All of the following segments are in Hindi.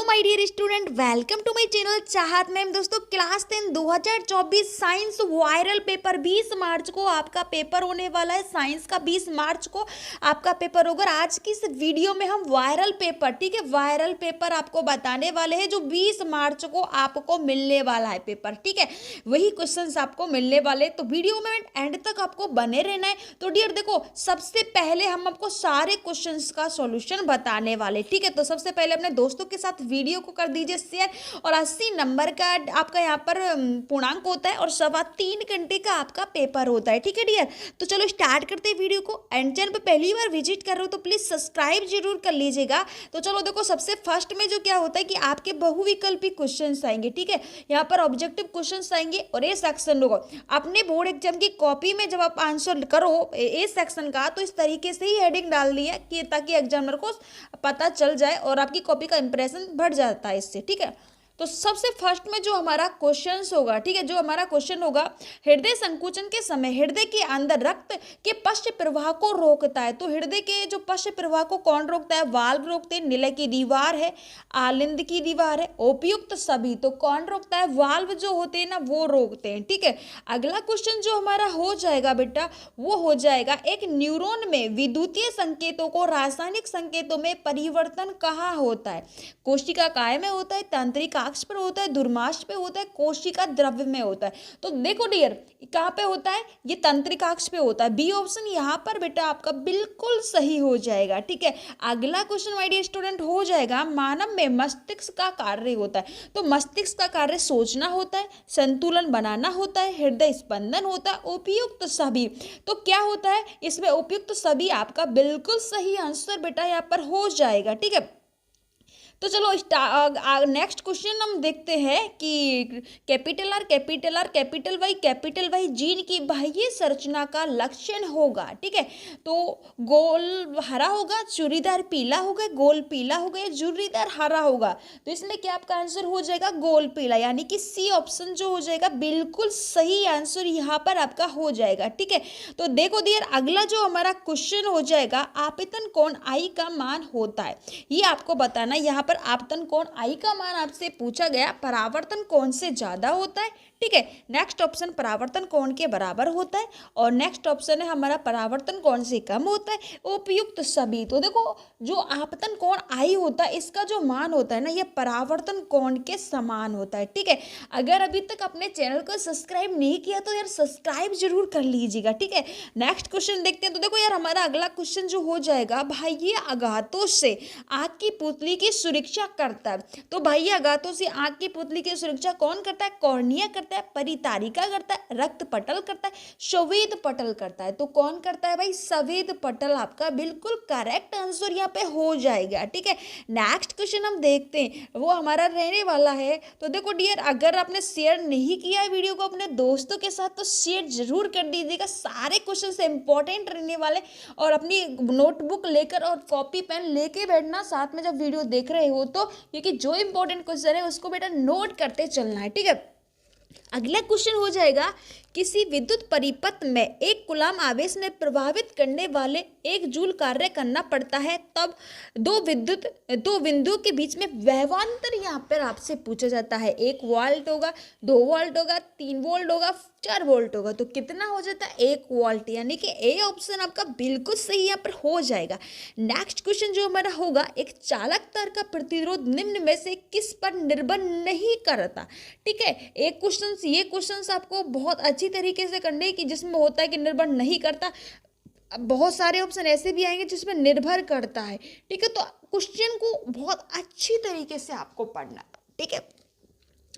तो my dear student, welcome to my channel Chahat ma'am. दोस्तों, class 10 2024 science viral paper 20 March को आपका पेपर होने वाला है। साइंस का 20 मार्च को आपका पेपर होगा। आज की इस वीडियो में हम वायरल पेपर, ठीक है, वायरल पेपर आपको बताने वाले हैं जो 20 मार्च को आपको मिलने वाला है पेपर, ठीक है। वही क्वेश्चंस आपको मिलने वाले, तो वीडियो में एंड तक आपको बने रहना है। तो डियर देखो, सबसे पहले हम आपको सारे क्वेश्चंस का सॉल्यूशन बताने वाले, ठीक है। तो सबसे पहले अपने दोस्तों के साथ वीडियो को कर दीजिए शेयर। और 80 नंबर का आपका यहाँ पर पूर्णांक होता है और 3.25 घंटे का आपका पेपर होता है, ठीक है डियर। तो चलो स्टार्ट करते हैं वीडियो को। एंड चैनल पे पहली बार विजिट कर रहे हो तो प्लीज सब्सक्राइब जरूर कर लीजिएगा। तो चलो देखो, सबसे फर्स्ट में जो क्या होता है कि आपके बहुविकल्पी क्वेश्चन आएंगे, ठीक है। यहाँ पर ऑब्जेक्टिव क्वेश्चन आएंगे और ए सेक्शन होगा। अपने बोर्ड एग्जाम की कॉपी में जब आप आंसर करो ए सेक्शन का, तो इस तरीके से ही हेडिंग डाल दी है कि ताकि एग्जामिनर को पता चल जाए और आपकी कॉपी का इंप्रेशन बढ़ जाता है इससे, ठीक है। तो सबसे फर्स्ट में जो हमारा क्वेश्चन होगा, ठीक है, जो हमारा क्वेश्चन होगा, हृदय संकुचन के समय हृदय के अंदर रक्त के पश्च प्रवाह को रोकता है। तो हृदय के जो पश्च प्रवाह को कौन रोकता है? वाल्व रोकते हैं। निलय की दीवार है, आलिंद की दीवार है, उपयुक्त सभी। तो कौन रोकता है? वाल्व जो होते हैं ना, वो रोकते हैं, ठीक है। अगला क्वेश्चन जो हमारा हो जाएगा बेटा, वो हो जाएगा एक न्यूरॉन में विद्युतीय संकेतों को रासायनिक संकेतों में परिवर्तन कहाँ होता है? कोशिका काय में होता है, तंत्रिका अक्ष पर होता है, दुर्माश पे होता है, कोशिका द्रव्य में होता है। तो देखो डियर, कहाँ पे होता है? ये तंत्रिका अक्ष पे होता है। बी ऑप्शन यहाँ पर बेटा आपका बिल्कुल सही हो जाएगा, ठीक है। अगला क्वेश्चन माय डियर स्टूडेंट हो जाएगा, मानव में मस्तिष्क का कार्य होता है। तो मस्तिष्क का कार्य सोचना होता है, संतुलन बनाना होता है, हृदय स्पंदन होता है, उपयुक्त सभी। तो क्या होता है इसमें? उपयुक्त सभी आपका बिल्कुल सही आंसर बेटा यहाँ पर हो जाएगा, ठीक है। तो चलो नेक्स्ट क्वेश्चन हम देखते हैं कि capital R capital Y gene की बाह्य संरचना का लक्षण होगा, ठीक है। तो गोल हरा होगा, चूड़ीदार पीला होगा, गोल पीला होगा या चूड़ीदार हरा होगा। तो इसमें क्या आपका आंसर हो जाएगा? गोल पीला, यानी कि सी ऑप्शन जो हो जाएगा बिल्कुल सही आंसर यहाँ पर आपका हो जाएगा, ठीक है। तो देखो डियर, अगला जो हमारा क्वेश्चन हो जाएगा, आपतन कोण आई का मान होता है, ये आपको बताना। यहाँ पर आपतन कोण आई का मान आपसे पूछा गया, परावर्तन कोण से ज्यादा होता है, ठीक है। नेक्स्ट ऑप्शन परावर्तन कोण के बराबर होता है और नेक्स्ट ऑप्शन है हमारा परावर्तन कोण से कम होता है, उपयुक्त सभी। तो देखो, जो आपतन कोण आई होता है इसका जो मान होता है ना, ये परावर्तन कोण के समान होता है, ठीक है। अगर अभी तक अपने चैनल को सब्सक्राइब नहीं किया तो यार सब्सक्राइब जरूर कर लीजिएगा, ठीक है। नेक्स्ट क्वेश्चन देखते हैं। तो देखो यार, हमारा अगला क्वेश्चन जो हो जाएगा, बाह्य आघातों से आँख की पुतली की सुरक्षा करता है। तो बाह्य आघातों से आँख की पुतली की सुरक्षा कौन करता है? कॉर्निया करता है, परितारिका करता है, रक्त पटल करता है, संवेद पटल करता है। तो कौन करता है भाई? संवेद पटल आपका बिल्कुल करेक्ट आंसर यहाँ पे हो जाएगा, ठीक है। नेक्स्ट क्वेश्चन हम देखते हैं, वो हमारा रहने वाला है। तो देखो डियर, अगर आपने शेयर नहीं किया है वीडियो को अपने दोस्तों के साथ तो शेयर जरूर कर दीजिएगा। सारे क्वेश्चन से इंपॉर्टेंट रहने वाले, और अपनी नोटबुक लेकर और कॉपी पेन लेके बैठना साथ में जब वीडियो देख रहे हो, तो क्योंकि जो इंपॉर्टेंट क्वेश्चन है उसको बेटा नोट करते चलना है, ठीक है। अगला क्वेश्चन हो जाएगा, किसी विद्युत परिपथ में एक कूलाम आवेश में प्रभावित करने वाले 1 जूल कार्य करना पड़ता है, तब दो बिंदुओं के बीच में व्यवांतर यहाँ पर आपसे पूछा जाता है। 1 वोल्ट होगा, 2 वोल्ट होगा, 3 वोल्ट होगा, 4 वोल्ट होगा। तो कितना हो जाता है? 1 वोल्ट, यानी कि ए ऑप्शन आपका बिल्कुल सही यहाँ पर हो जाएगा। नेक्स्ट क्वेश्चन जो हमारा होगा, एक चालक तार का प्रतिरोध निम्न में से किस पर निर्भर नहीं करता, ठीक है। एक क्वेश्चन, ये क्वेश्चन आपको बहुत अच्छी तरीके से करने की, जिसमें होता है कि निर्भर नहीं करता। बहुत सारे ऑप्शन ऐसे भी आएंगे जिसमें निर्भर करता है, ठीक है। तो क्वेश्चन को बहुत अच्छी तरीके से आपको पढ़ना, ठीक है।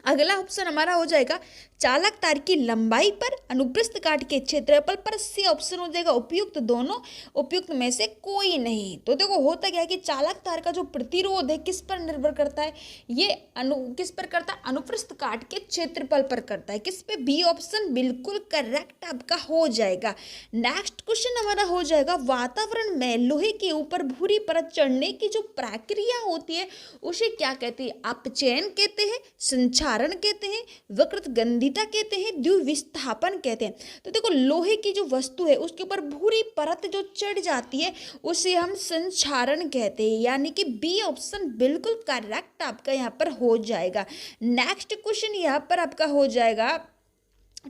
अगला ऑप्शन हमारा हो जाएगा, चालक तार की लंबाई पर अनुप्रस्थ काट के क्षेत्रफल पर। सी ऑप्शन हो जाएगा उपयुक्त दोनों, उपयुक्त में से कोई नहीं। तो देखो होता क्या है कि चालक तार का जो प्रतिरोध है किस पर निर्भर करता है? ये किस पर करता है? अनुप्रस्थ काट के क्षेत्रफल पर करता है। किस पे? बी ऑप्शन बिल्कुल करेक्ट आपका हो जाएगा। नेक्स्ट क्वेश्चन हमारा हो जाएगा, वातावरण में लोहे के ऊपर भूरी परत चढ़ने की जो प्रक्रिया होती है उसे क्या कहते हैं? अपचयन कहते हैं, संचार क्षारण कहते हैं, वक्रतगंधिता कहते हैं, द्विविस्थापन कहते हैं। तो देखो लोहे की जो वस्तु है उसके ऊपर भूरी परत जो चढ़ जाती है उसे हम संक्षारण कहते हैं, यानी कि बी ऑप्शन बिल्कुल करेक्ट आपका यहाँ पर हो जाएगा। नेक्स्ट क्वेश्चन यहाँ पर आपका हो जाएगा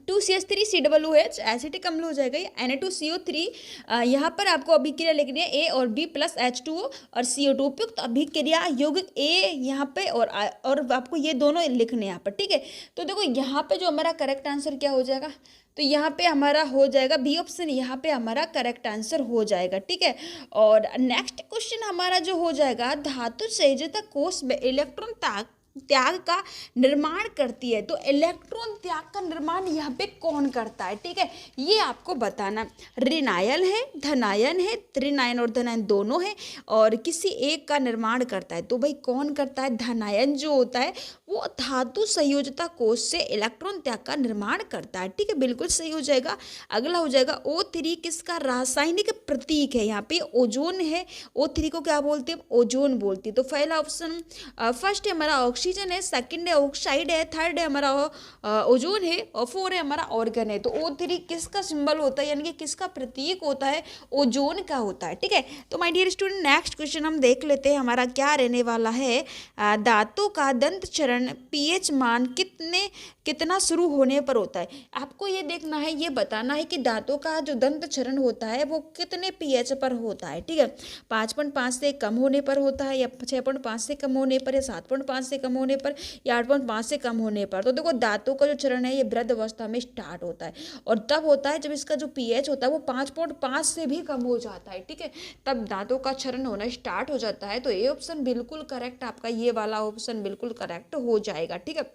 2CH3COOH एसिटिक अम्ल हो जाएगा, ये Na2CO3। यहाँ पर आपको अभिक्रिया लिखनी है A और B प्लस H2O और CO2 उपयुक्त अभिक्रिया यौगिक A यहाँ पे और आपको ये दोनों लिखने हैं यहाँ पर, ठीक है। तो देखो यहाँ पे जो हमारा करेक्ट आंसर क्या हो जाएगा, तो यहाँ पे हमारा हो जाएगा बी ऑप्शन, यहाँ पे हमारा करेक्ट आंसर हो जाएगा, ठीक है। और नेक्स्ट क्वेश्चन हमारा जो हो जाएगा, धातु संयोजकता कोष में इलेक्ट्रॉन त्याग का निर्माण करती है। तो इलेक्ट्रॉन त्याग का निर्माण यहाँ पे कौन करता है, ठीक है, ये आपको बताना। ऋणायन है, धनायन है, त्रिनायन और धनायन दोनों है और किसी एक का निर्माण करता है। तो भाई कौन करता है, धनायन जो होता है वो धातु संयोजकता कोष से इलेक्ट्रॉन त्याग का निर्माण करता है, ठीक है, बिल्कुल सही हो जाएगा। अगला हो जाएगा O3 किसका रासायनिक प्रतीक है, यहाँ पे ओजोन है। O3 को क्या बोलते हैं, ओजोन बोलते हैं। तो पहला ऑप्शन फर्स्ट है हमारा ऑक्सीजन है, सेकंड है ऑक्साइड है, थर्ड है हमारा ओजोन है और फोर है हमारा ऑर्गन है। तो O3 किसका सिंबल होता है, यानी कि किसका प्रतीक होता है, ओजोन का होता है, ठीक है। तो my dear student next question हम देख लेते हैं, हमारा क्या रहने वाला है। धातु का दंत चरण पीएच मान कितना शुरू होने पर होता है। आपको ये देखना है, ये बताना है कि धातु का जो दंत चरण होता है वो कितने पीएच पर होता है, ठीक है। 5.5 से कम होने पर होता है या 6.5 से कम होने पर या 7.5 से कम होने पर या 8.5 से कम होने पर। तो देखो धातु का जो चरण है ये वृद्ध अवस्था में स्टार्ट होता है और तब होता है जब इसका जो पीएच होता है वो 5.5 से भी कम हो जाता है, ठीक है, तब धातु का चरण होना स्टार्ट हो जाता है। तो ये ऑप्शन बिल्कुल करेक्ट आपका, ये वाला ऑप्शन बिल्कुल करेक्ट हो जाएगा, ठीक है।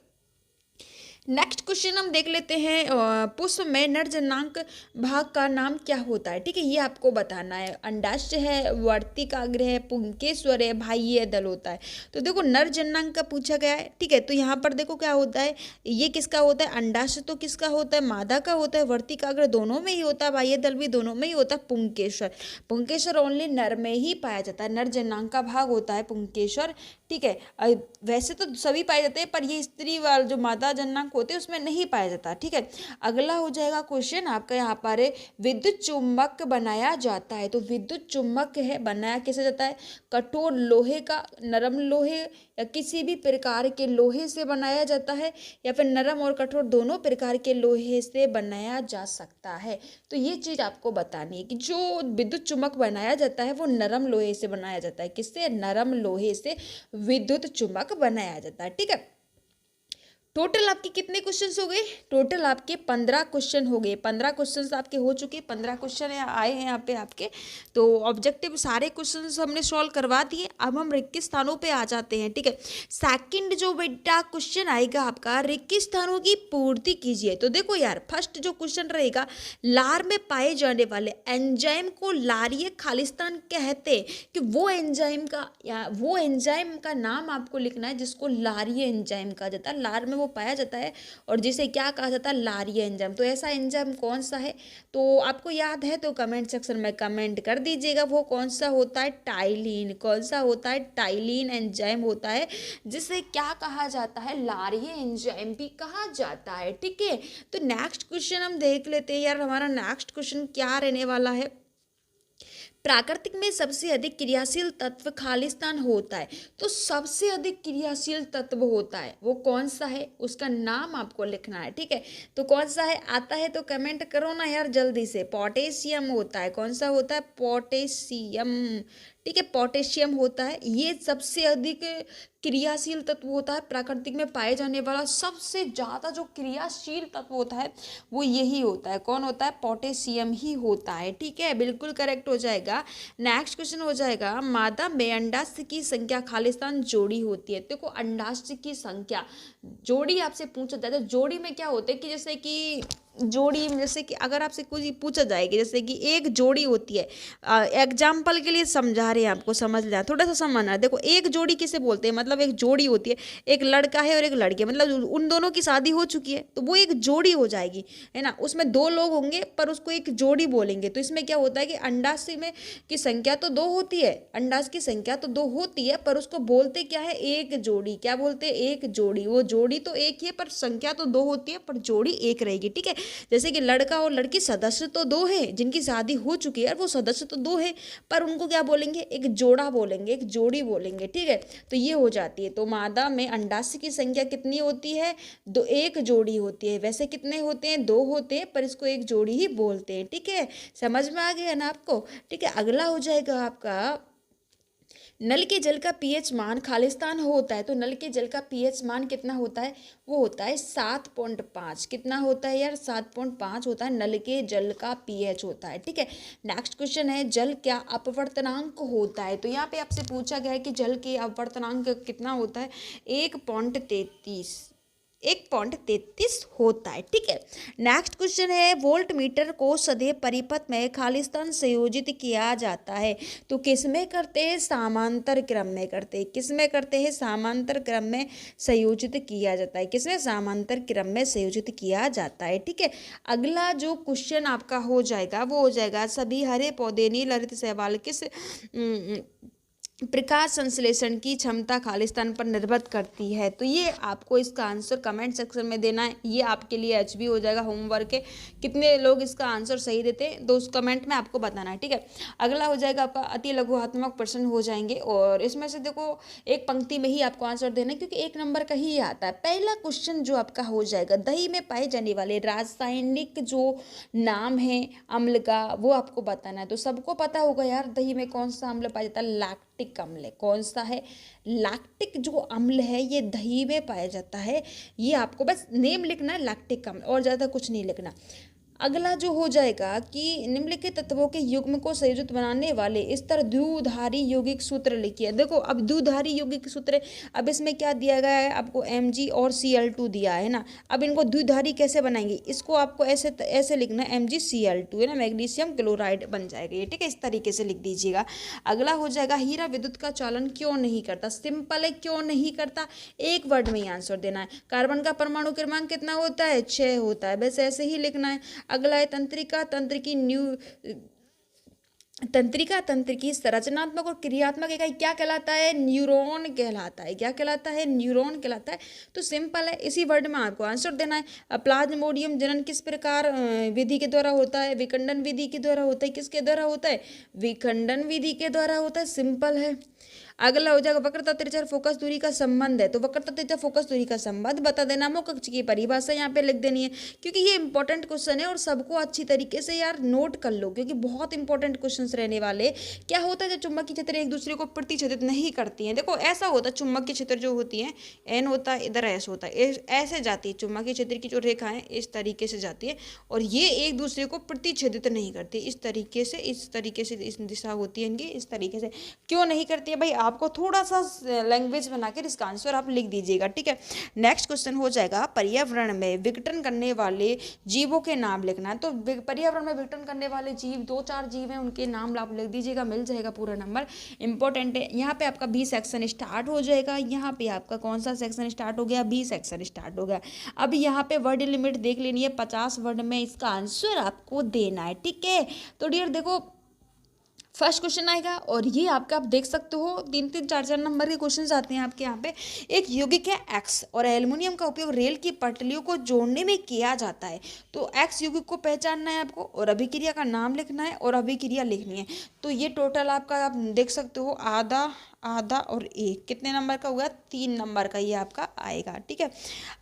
नेक्स्ट क्वेश्चन हम देख लेते हैं, पुष्प में नरजनांक भाग का नाम क्या होता है, ठीक है, ये आपको बताना है। अंडाशय है, वर्तिकाग्र है, पुंकेश्वर है, बाह्य दल होता है। तो देखो नरजनांक का पूछा गया है, ठीक है, तो यहाँ पर देखो क्या होता है, ये किसका होता है, अंडाशय तो किसका होता है, मादा का होता है, वर्तिकाग्र दोनों में ही होता है, बाह्य दल भी दोनों में ही होता है। पुंकेश्वर ओनली नर में ही पाया जाता है, नरजनांक का भाग होता है पुंकेश्वर, ठीक है। वैसे तो सभी पाए जाते हैं पर ये स्त्री वाला जो मादा जनांक होते हैं उसमें नहीं पाया जाता, ठीक है। अगला हो जाएगा क्वेश्चन आपका यहाँ पर विद्युत चुम्बक बनाया जाता है। तो विद्युत चुम्बक है बनाया कैसे जाता है, कठोर लोहे का, नरम लोहे या किसी भी प्रकार के लोहे से बनाया जाता है या फिर नरम और कठोर दोनों प्रकार के लोहे से बनाया जा सकता है। तो ये चीज़ आपको बतानी है कि जो विद्युत चुम्बक बनाया जाता है वो नरम लोहे से बनाया जाता है, किससे, नरम लोहे से विद्युत चुम्बक बनाया जाता है, ठीक है। टोटल आपके कितने क्वेश्चंस हो गए, टोटल आपके 15 क्वेश्चन हो गए, 15 क्वेश्चंस आपके हो चुके, 15 क्वेश्चन आए हैं यहाँ पे आपके। तो ऑब्जेक्टिव सारे क्वेश्चंस हमने सॉल्व करवा दिए, अब हम रिक्त स्थानों पे आ जाते हैं, ठीक है। सेकंड जो बेटा क्वेश्चन आएगा आपका, रिक्त स्थानों की पूर्ति कीजिए। तो देखो यार फर्स्ट जो क्वेश्चन रहेगा, लार में पाए जाने वाले एंजाइम को लारीय खालिस्तान कहते हैं, कि वो एंजाइम का या वो एंजाइम का नाम आपको लिखना है जिसको लारीय एंजाइम कहा जाता है, लार में वो पाया जाता है और जिसे क्या कहा जाता है, लारीय एंजाइम। तो ऐसा एंजाइम कौन सा है, तो आपको याद है तो कमेंट सेक्शन में कमेंट कर दीजिएगा, वो कौन सा होता है, टाइलिन। कौन सा होता है, टाइलिन एंजाइम होता है, जिसे क्या कहा जाता है, लारीय एंजाइम भी कहा जाता है, ठीक है। तो नेक्स्ट क्वेश्चन हम देख लेते हैं यार, हमारा नेक्स्ट क्वेश्चन क्या रहने वाला है। प्राकृतिक में सबसे अधिक क्रियाशील तत्व खालिस्तान होता है। तो सबसे अधिक क्रियाशील तत्व होता है वो कौन सा है, उसका नाम आपको लिखना है, ठीक है। तो कौन सा है, आता है तो कमेंट करो ना यार जल्दी से। पोटेशियम होता है, कौन सा होता है, पोटेशियम, ठीक है, पोटेशियम होता है। ये सबसे अधिक क्रियाशील तत्व होता है, प्राकृतिक में पाए जाने वाला सबसे ज़्यादा जो क्रियाशील तत्व होता है वो यही होता है। कौन होता है, पोटेशियम ही होता है, ठीक है, बिल्कुल करेक्ट हो जाएगा। नेक्स्ट क्वेश्चन हो जाएगा, मादा में अंडाशय की संख्या खालिस्तान जोड़ी होती है। देखो अंडाशय की संख्या जोड़ी आपसे पूछा जाता है, जोड़ी में क्या होता है कि जैसे कि जोड़ी जैसे कि अगर आपसे कुछ पूछा जाएगा जैसे कि एक जोड़ी होती है, एग्जाम्पल के लिए समझा रहे हैं आपको, समझ लें थोड़ा सा समझना। देखो एक जोड़ी किसे बोलते हैं, मतलब एक जोड़ी होती है, एक लड़का है और एक लड़की है, मतलब उन दोनों की शादी हो चुकी है तो वो एक जोड़ी हो जाएगी, है ना। उसमें दो लोग होंगे पर उसको एक जोड़ी बोलेंगे। तो इसमें क्या होता है कि अंडाशय में की संख्या तो दो होती है, अंडाशय की संख्या तो दो होती है, पर उसको बोलते क्या है, एक जोड़ी। क्या बोलते हैं, एक जोड़ी। वो जोड़ी तो एक ही है पर संख्या तो दो होती है, पर जोड़ी एक रहेगी, ठीक है। जैसे कि लड़का और लड़की सदस्य तो दो है, जिनकी शादी हो चुकी है, वो सदस्य तो दो है, पर उनको क्या बोलेंगे, एक जोड़ा बोलेंगे, एक जोड़ी बोलेंगे, ठीक है। तो ये हो जाती है। तो मादा में अंडाशय की संख्या कितनी होती है, दो, एक जोड़ी होती है। वैसे कितने होते हैं, दो होते हैं, पर इसको एक जोड़ी ही बोलते हैं, ठीक है। समझ में आ गया ना आपको, ठीक है। अगला हो जाएगा आपका, नल के जल का पीएच मान खालिस्तान होता है तो नल के जल का पीएच मान कितना होता है, वो होता है 7.5। कितना होता है यार, 7.5 होता है नल के जल का पीएच होता है, ठीक है। नेक्स्ट क्वेश्चन है, जल क्या अपवर्तनांक होता है। तो यहाँ पे आपसे पूछा गया है कि जल के अपवर्तनांक कितना होता है, 1.33 होता है, ठीक है। नेक्स्ट क्वेश्चन है, वोल्ट मीटर को सदैव परिपथ में खालिस्तान संयोजित किया जाता है तो किस में करते हैं, समांतर क्रम में करते हैं। किस में करते हैं, समांतर क्रम में संयोजित किया जाता है। किसमें, समांतर क्रम में संयोजित किया जाता है, ठीक है। अगला जो क्वेश्चन आपका हो जाएगा वो हो जाएगा, सभी हरे पौधे नील हरित शैवाल किस प्रकाश संश्लेषण की क्षमता खालिस्तान पर निर्भर करती है। तो ये आपको इसका आंसर कमेंट सेक्शन में देना है, ये आपके लिए एचबी हो जाएगा, होमवर्क है। कितने लोग इसका आंसर सही देते हैं तो उस कमेंट में आपको बताना है, ठीक है। अगला हो जाएगा आपका अति लघुआत्मक प्रश्न हो जाएंगे, और इसमें से देखो एक पंक्ति में ही आपको आंसर देना है क्योंकि एक नंबर का ही आता है। पहला क्वेश्चन जो आपका हो जाएगा, दही में पाए जाने वाले रासायनिक जो नाम है अम्ल का वो आपको बताना है। तो सबको पता होगा यार दही में कौन सा अम्ल पाया जाता है, लैक्टिक अम्ल है। कौन सा है, लैक्टिक जो अम्ल है ये दही में पाया जाता है। ये आपको बस नेम लिखना है, लैक्टिक अम्ल, और ज़्यादा कुछ नहीं लिखना। अगला जो हो जाएगा कि निम्नलिखित तत्वों के युग्म को संयोजित बनाने वाले इस तरह द्विधारी यौगिक सूत्र लिखिए। देखो अब द्विधारी यौगिक सूत्र, अब इसमें क्या दिया गया है आपको, Mg और Cl2 दिया है ना। अब इनको द्विधारी कैसे बनाएंगे, इसको आपको ऐसे ऐसे लिखना है, MgCl2 है ना, मैग्नीशियम क्लोराइड बन जाएगा ये, ठीक है। इस तरीके से लिख दीजिएगा। अगला हो जाएगा, हीरा विद्युत का चालन क्यों नहीं करता। सिंपल है, क्यों नहीं करता, एक वर्ड में ही आंसर देना है। कार्बन का परमाणु क्रमांक कितना होता है, 6 होता है, बस ऐसे ही लिखना है। अगला है तंत्रिका, तंत्र की संरचनात्मक और क्रियात्मक इकाई क्या कहलाता है, न्यूरॉन कहलाता है। क्या कहलाता है, न्यूरॉन कहलाता है। तो सिंपल है, इसी वर्ड में आपको आंसर देना है। प्लाज्मोडियम जनन किस प्रकार विधि के द्वारा होता है, विखंडन विधि के द्वारा होता है। किसके द्वारा होता है, विखंडन विधि के द्वारा होता है, सिंपल है। अगला हो जाएगा, वक्रता त्रिज्या फोकस दूरी का संबंध है। तो वक्रता त्रिज्या फोकस दूरी का संबंध बता देना, मुख्य कक्ष की परिभाषा यहाँ पे लिख देनी है क्योंकि ये इंपॉर्टेंट क्वेश्चन है और सबको अच्छी तरीके से यार नोट कर लो क्योंकि बहुत इंपॉर्टेंट क्वेश्चन रहने वाले। क्या होता है जब चुंबकीय क्षेत्र एक दूसरे को प्रतिच्छेदित नहीं करती हैं, देखो ऐसा होता है चुंबकीय क्षेत्र जो होती है एन होता है, इधर एस होता है, ऐसे जाती है चुंबकीय क्षेत्र की जो रेखा है इस तरीके से जाती है और ये एक दूसरे को प्रतिच्छेदित नहीं करती। इस तरीके से इस दिशा होती है इनकी, इस तरीके से क्यों नहीं करती है भाई, आपको थोड़ा सा लैंग्वेज बनाकर इसका आंसर आप लिख दीजिएगा, ठीक है। नेक्स्ट क्वेश्चन हो जाएगा, पर्यावरण में विघटन करने वाले जीवों के नाम लिखना है। तो पर्यावरण में विघटन करने वाले जीव 2-4 जीव हैं, उनके नाम आप लिख दीजिएगा, मिल जाएगा पूरा नंबर। इंपॉर्टेंट है। यहाँ पे आपका बी सेक्शन स्टार्ट हो जाएगा। यहाँ पे आपका कौन सा सेक्शन स्टार्ट हो गया, बी सेक्शन स्टार्ट हो गया। अब यहाँ पे वर्ड लिमिट देख लेनी है, 50 वर्ड में इसका आंसर आपको देना है, ठीक है। तो डियर देखो फर्स्ट क्वेश्चन आएगा और ये आपका आप देख सकते हो 3-3, 4-4 नंबर के क्वेश्चन आते हैं आपके यहाँ पे। एक यौगिक है एक्स और एल्युमिनियम का उपयोग रेल की पटरियों को जोड़ने में किया जाता है। तो एक्स यौगिक को पहचानना है आपको और अभिक्रिया का नाम लिखना है और अभिक्रिया लिखनी है। तो ये टोटल आपका आप देख सकते हो आधा और एक कितने नंबर का हुआ, 3 नंबर का ये आपका आएगा, ठीक है।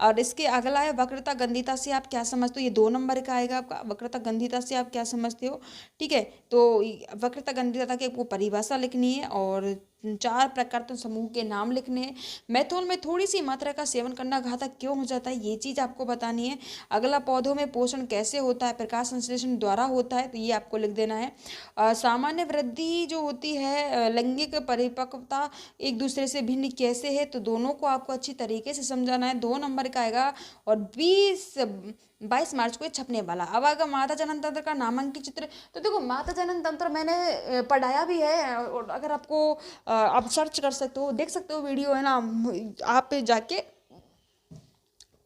और इसके अगला है वक्रता गंधिता से आप क्या समझते हो, ये 2 नंबर का आएगा आपका। वक्रता गंधिता से आप क्या समझते हो, ठीक है। तो वक्रता गंधिता की आपको परिभाषा लिखनी है और 4 प्रकृति समूह के नाम लिखने हैं। मेथोल में थोड़ी सी मात्रा का सेवन करना घातक क्यों हो जाता है, ये चीज़ आपको बतानी है। अगला, पौधों में पोषण कैसे होता है, प्रकाश संश्लेषण द्वारा होता है, तो ये आपको लिख देना है। सामान्य वृद्धि जो होती है, लैंगिक परिपक्वता एक दूसरे से भिन्न कैसे है, तो दोनों को आपको अच्छी तरीके से समझाना है। 2 नंबर का आएगा। और 22 मार्च को ये छपने वाला। अब आएगा माता जनन तंत्र का नामांकित चित्र। तो देखो, माता जनन तंत्र मैंने पढ़ाया भी है, और अगर आपको आप सर्च कर सकते हो, देख सकते हो, वीडियो है ना, आप पे जाके,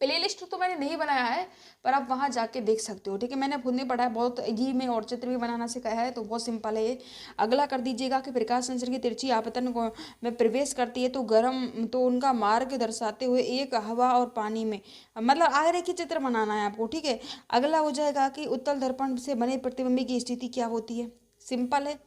प्ले लिस्ट तो मैंने नहीं बनाया है, पर आप वहाँ जाके देख सकते हो, ठीक है। मैंने खुद नहीं पढ़ा है, बहुत इजी में और चित्र भी बनाना सिखाया है, तो बहुत सिंपल है ये। अगला कर दीजिएगा कि प्रकाश संश्लेषण की तिरछी आपतन में प्रवेश करती है तो गर्म, तो उनका मार्ग दर्शाते हुए एक हवा और पानी में, मतलब आगे की चित्र बनाना है आपको, ठीक है। अगला हो जाएगा कि उत्तल दर्पण से बने प्रतिबिंब की स्थिति क्या होती है, सिंपल है।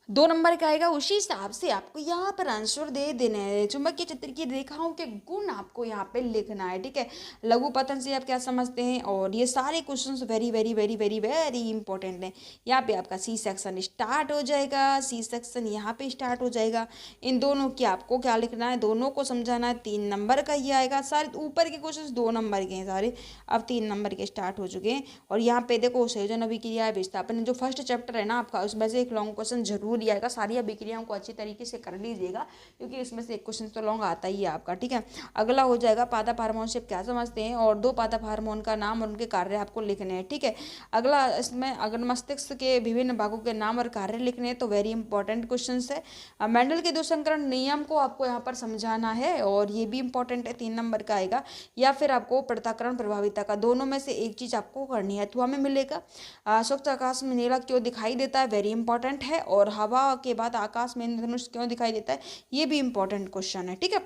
2 नंबर का आएगा। उसी हिसाब से आपको यहाँ पर आंसर दे देना है। चुंबकीय चित्र की रेखाओं के गुण आपको यहाँ पे लिखना है, ठीक है। लघु पतन से आप क्या समझते हैं, और ये सारे questions very very very very very important हैं। यहाँ पे आपका सी सेक्शन स्टार्ट हो जाएगा, सी सेक्शन यहाँ पे स्टार्ट हो जाएगा। इन दोनों की आपको क्या लिखना है, दोनों को समझाना है। 3 नंबर का ये आएगा। सारे ऊपर के क्वेश्चन 2 नंबर के हैं सारे, अब 3 नंबर के स्टार्ट हो चुके हैं। और यहाँ पे देखो, संयोजन अभिक्रिया विस्थापन जो फर्स्ट चैप्टर है ना आपका, उसमें से एक लॉन्ग क्वेश्चन जरूर आएगा। सारी अभिक्रियाओं को अच्छी तरीके से कर लीजिएगा, क्योंकि इसमें से एक क्वेश्चन तो लॉन्ग आता ही है आपका, ठीक है। अगला हो जाएगा पादप हार्मोन से क्या समझते हैं, और 2 पादप हार्मोन का नाम और उनके कार्य आपको लिखने हैं, ठीक है। अगला, इसमें अगर मस्तिष्क के विभिन्न भागों के नाम और कार्य लिखने हैं, तो वेरी इंपॉर्टेंट क्वेश्चन है। मेंडल के 2 संकरण नियम को आपको यहाँ पर समझाना है, और ये भी इंपॉर्टेंट है, 3 नंबर का आएगा। या फिर आपको पृथक्करण प्रभाविता का, दोनों में से एक चीज आपको करनी है। अथवा में मिलेगा स्वच्छ आकाश में नीला क्यों दिखाई देता है, वेरी इंपॉर्टेंट है। और हवा के बाद आकाश में इंद्रधनुष क्यों दिखाई देता है, ये भी इंपॉर्टेंट क्वेश्चन है, ठीक है।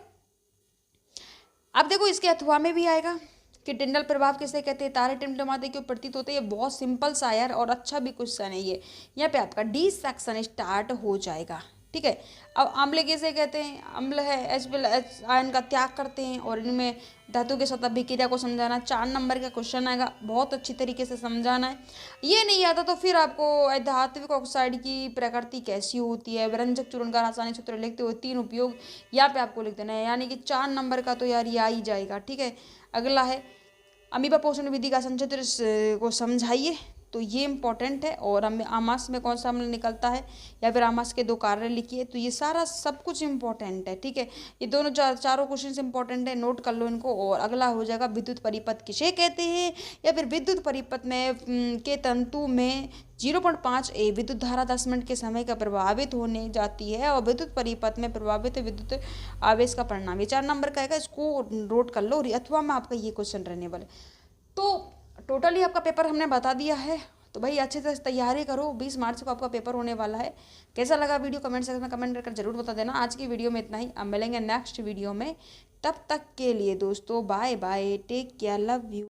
अब देखो, इसके अथवा में भी आएगा कि टिंडल प्रभाव किसे कहते हैं, तारे टिमटिमाते क्यों प्रतीत होते हैं। ये बहुत सिंपल सा यार, और अच्छा भी क्वेश्चन है ये। यहाँ पे आपका डी सेक्शन स्टार्ट हो जाएगा, ठीक है। अब अम्ल किसे कहते हैं, अम्ल है H+ आयन का त्याग करते हैं, और इनमें धातु के साथ अभिक्रिया को समझाना। 4 नंबर का क्वेश्चन आएगा, बहुत अच्छी तरीके से समझाना है। ये नहीं आता तो फिर आपको धात्विक ऑक्साइड की प्रकृति कैसी होती है, व्यंजक चूर्ण का रासायनिक सूत्र लिखते हुए 3 उपयोग यहाँ पे आपको लिख देना है, यानी कि 4 नंबर का तो यार ये आ ही जाएगा, ठीक है। अगला है अमीबा पोषण विधि का संचित्र को समझाइए, तो ये इंपॉर्टेंट है। और आमास में कौन सा अम्ल निकलता है, या फिर आमास के 2 कार्य लिखिए, तो ये सारा सब कुछ इंपॉर्टेंट है, ठीक है। ये दोनों चारों क्वेश्चन इंपॉर्टेंट है, नोट कर लो इनको। और अगला हो जाएगा विद्युत परिपथ किसे कहते हैं, या फिर विद्युत परिपथ में के तंतु में 0.5 विद्युत धारा 10 मिनट के समय का प्रभावित होने जाती है, और विद्युत परिपथ में प्रभावित विद्युत आवेश का परिणाम। ये 4 नंबर का है, इसको नोट कर लो। अथवा में आपका ये क्वेश्चन रहने वाले। तो टोटली आपका पेपर हमने बता दिया है, तो भाई अच्छे से तैयारी करो। 20 मार्च को आपका पेपर होने वाला है। कैसा लगा वीडियो, कमेंट सेक्शन में कमेंट कर जरूर बता देना। आज की वीडियो में इतना ही, अब मिलेंगे नेक्स्ट वीडियो में। तब तक के लिए दोस्तों bye bye, take care, love you.